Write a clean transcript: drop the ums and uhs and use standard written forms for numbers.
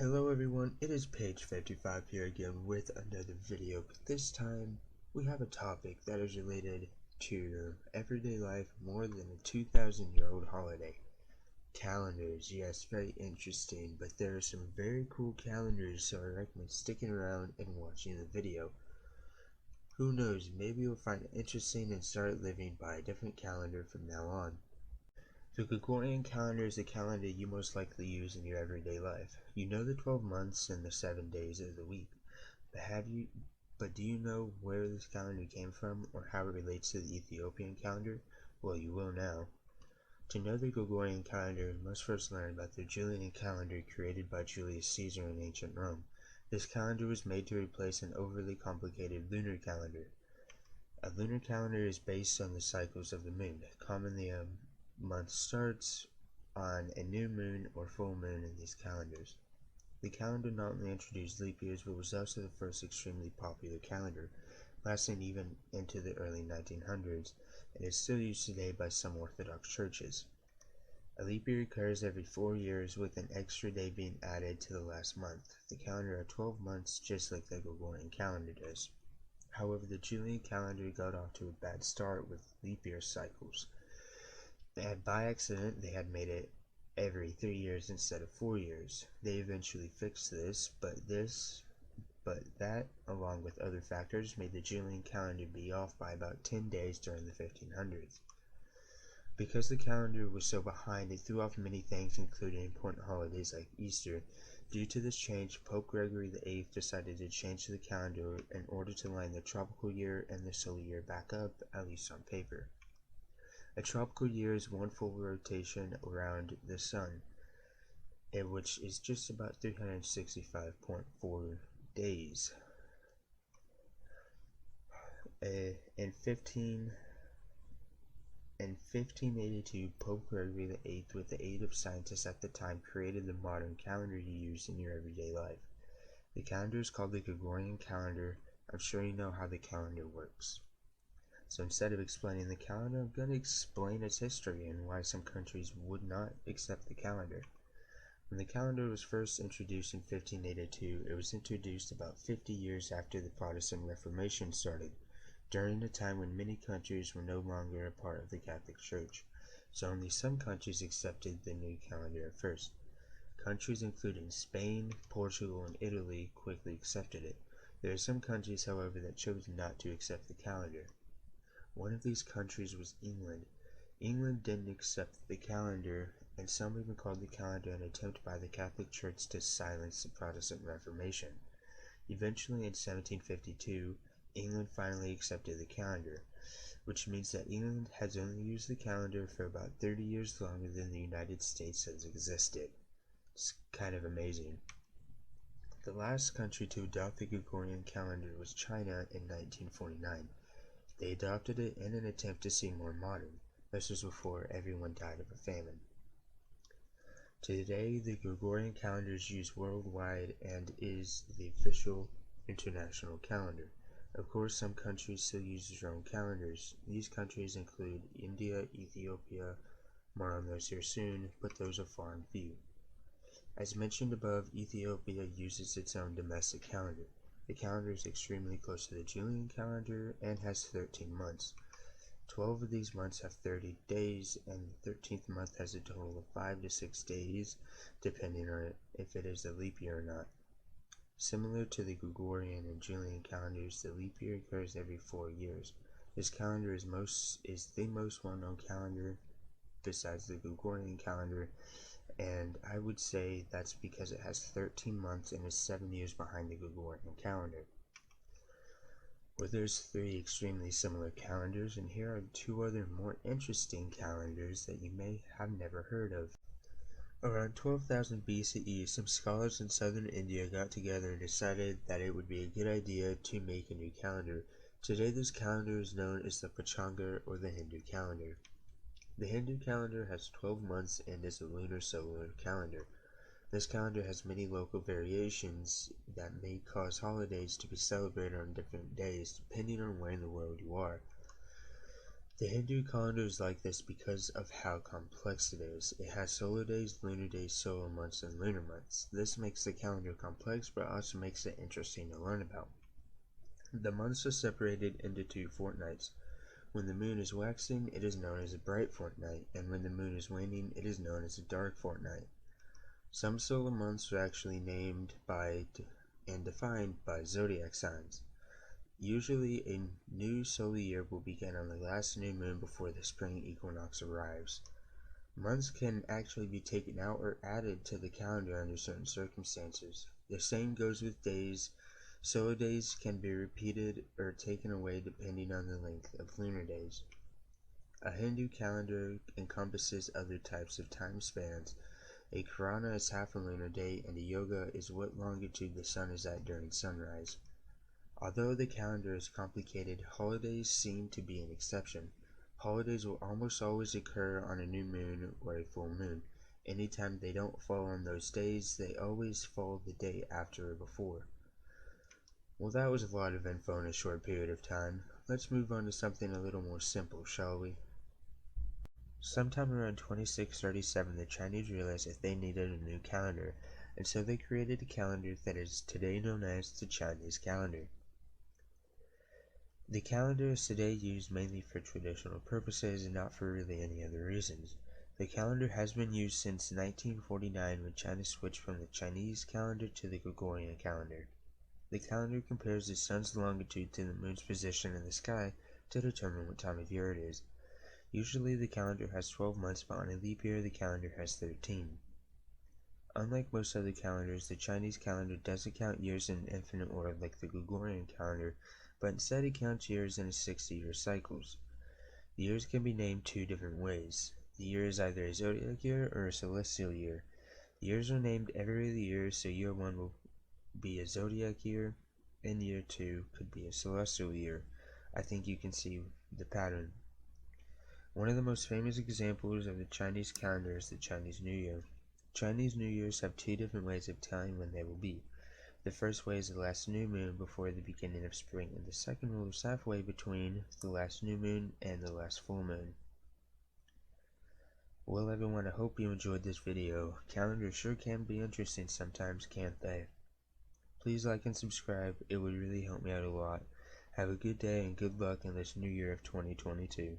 Hello everyone, it is page 55 here again with another video, but this time we have a topic that is related to your everyday life more than a 2,000-year-old holiday. Calendars, yes, very interesting, but there are some very cool calendars, so I recommend sticking around and watching the video. Who knows, maybe you'll find it interesting and start living by a different calendar from now on. The Gregorian calendar is the calendar you most likely use in your everyday life. You know the 12 months and the 7 days of the week, but do you know where this calendar came from or how it relates to the Ethiopian calendar? Well, you will now. To know the Gregorian calendar, you must first learn about the Julian calendar created by Julius Caesar in ancient Rome. This calendar was made to replace an overly complicated lunar calendar. A lunar calendar is based on the cycles of the moon. Commonly, a month starts on a new moon or full moon in these calendars. The calendar not only introduced leap years, but was also the first extremely popular calendar, lasting even into the early 1900s, and is still used today by some Orthodox churches. A leap year occurs every 4 years, with an extra day being added to the last month. The calendar had 12 months, just like the Gregorian calendar does. However, the Julian calendar got off to a bad start with leap year cycles. By accident, they had made it every 3 years instead of 4 years. They eventually fixed this, but that, along with other factors, made the Julian calendar be off by about 10 days during the 1500s. Because the calendar was so behind, it threw off many things, including important holidays like Easter. Due to this change, Pope Gregory VIII decided to change the calendar in order to line the tropical year and the solar year back up, at least on paper. A tropical year is one full rotation around the sun, which is just about 365.4 days. In 1582, Pope Gregory VIII, with the aid of scientists at the time, created the modern calendar you use in your everyday life. The calendar is called the Gregorian Calendar. I'm sure you know how the calendar works. So instead of explaining the calendar, I'm going to explain its history and why some countries would not accept the calendar. When the calendar was first introduced in 1582, it was introduced about 50 years after the Protestant Reformation started, during a time when many countries were no longer a part of the Catholic Church, so only some countries accepted the new calendar at first. Countries including Spain, Portugal, and Italy quickly accepted it. There are some countries, however, that chose not to accept the calendar. One of these countries was England. England didn't accept the calendar, and some even called the calendar an attempt by the Catholic Church to silence the Protestant Reformation. Eventually, in 1752, England finally accepted the calendar, which means that England has only used the calendar for about 30 years longer than the United States has existed. It's kind of amazing. The last country to adopt the Gregorian calendar was China in 1949. They adopted it in an attempt to seem more modern. This was before everyone died of a famine. Today, the Gregorian calendar is used worldwide and is the official international calendar. Of course, some countries still use their own calendars. These countries include India, Ethiopia, more on those here soon, but those are far and few. As mentioned above, Ethiopia uses its own domestic calendar. The calendar is extremely close to the Julian calendar and has 13 months. 12 of these months have 30 days, and the 13th month has a total of 5 to 6 days, depending on if it is a leap year or not. Similar to the Gregorian and Julian calendars, the leap year occurs every 4 years. This calendar is the most well-known calendar besides the Gregorian calendar, and I would say that's because it has 13 months and is 7 years behind the Gregorian calendar. Well, there's 3 extremely similar calendars, and here are 2 other more interesting calendars that you may have never heard of. Around 12,000 BCE, some scholars in southern India got together and decided that it would be a good idea to make a new calendar. Today this calendar is known as the Panchanga or the Hindu calendar. The Hindu calendar has 12 months and is a lunar solar calendar. This calendar has many local variations that may cause holidays to be celebrated on different days depending on where in the world you are. The Hindu calendar is like this because of how complex it is. It has solar days, lunar days, solar months, and lunar months. This makes the calendar complex, but also makes it interesting to learn about. The months are separated into 2 fortnights. When the moon is waxing, it is known as a bright fortnight, and when the moon is waning, it is known as a dark fortnight. Some solar months are actually named by and defined by zodiac signs. Usually, a new solar year will begin on the last new moon before the spring equinox arrives. Months can actually be taken out or added to the calendar under certain circumstances. The same goes with days. Solar days can be repeated or taken away depending on the length of lunar days. A Hindu calendar encompasses other types of time spans. A Karana is half a lunar day, and a yoga is what longitude the sun is at during sunrise. Although the calendar is complicated, holidays seem to be an exception. Holidays will almost always occur on a new moon or a full moon. Anytime they don't fall on those days, they always fall the day after or before. Well, that was a lot of info in a short period of time. Let's move on to something a little more simple, shall we? Sometime around 2637, the Chinese realized that they needed a new calendar, and so they created a calendar that is today known as the Chinese calendar. The calendar is today used mainly for traditional purposes and not for really any other reasons. The calendar has been used since 1949 when China switched from the Chinese calendar to the Gregorian calendar. The calendar compares the sun's longitude to the moon's position in the sky to determine what time of year it is. Usually the calendar has 12 months, but on a leap year the calendar has 13. Unlike most other calendars, the Chinese calendar doesn't count years in infinite order like the Gregorian calendar, but instead it counts years in 60-year cycles. The years can be named 2 different ways. The year is either a zodiac year or a celestial year. The years are named every other year, so year 1 will be a zodiac year, and year 2 could be a celestial year. I think you can see the pattern. One of the most famous examples of the Chinese calendar is the Chinese New Year. Chinese New Years have 2 different ways of telling when they will be. The first way is the last new moon before the beginning of spring, and the second rule is halfway between the last new moon and the last full moon. Well everyone, I hope you enjoyed this video. Calendars sure can be interesting sometimes, can't they? Please like and subscribe, it would really help me out a lot. Have a good day and good luck in this new year of 2022.